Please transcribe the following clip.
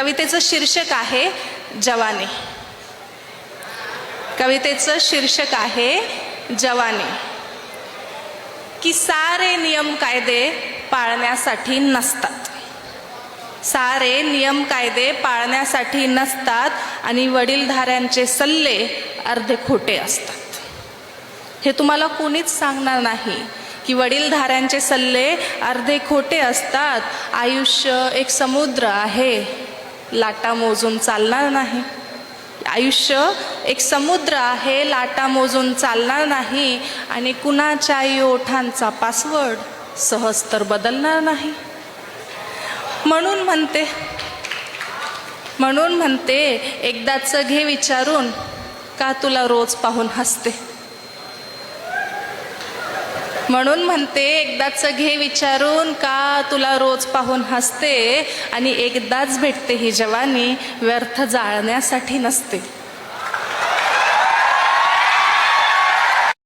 कवितेचं शीर्षक आहे जवानी. कवितेचं शीर्षक आहे जवानी. की सारे नियम कायदे पाळण्यासाठी नसतात. सारे नियम कायदे पाळण्यासाठी नसतात आणि वडीलधाऱ्यांचे सल्ले अर्धे खोटे असतात. हे तुम्हाला कोणीच सांगणार नाही की वडीलधाऱ्यांचे सल्ले अर्धे खोटे असतात. आयुष्य एक समुद्र आहे, लाटा मोजून चालणार नाही. आयुष्य एक समुद्र आहे, लाटा मोजून चालणार नाही. आणि कुणाच्याही ओठांचा पासवर्ड सहज तर बदलणार नाही. म्हणून म्हणते एकदाच घे विचारून, का तुला रोज पाहून हसते. म्हणून म्हणते एकदाच घे विचारून, का तुला रोज पाहून हसते. आणि एकदाच भेटते ही जवानी, व्यर्थ जाळण्यासाठी नसते.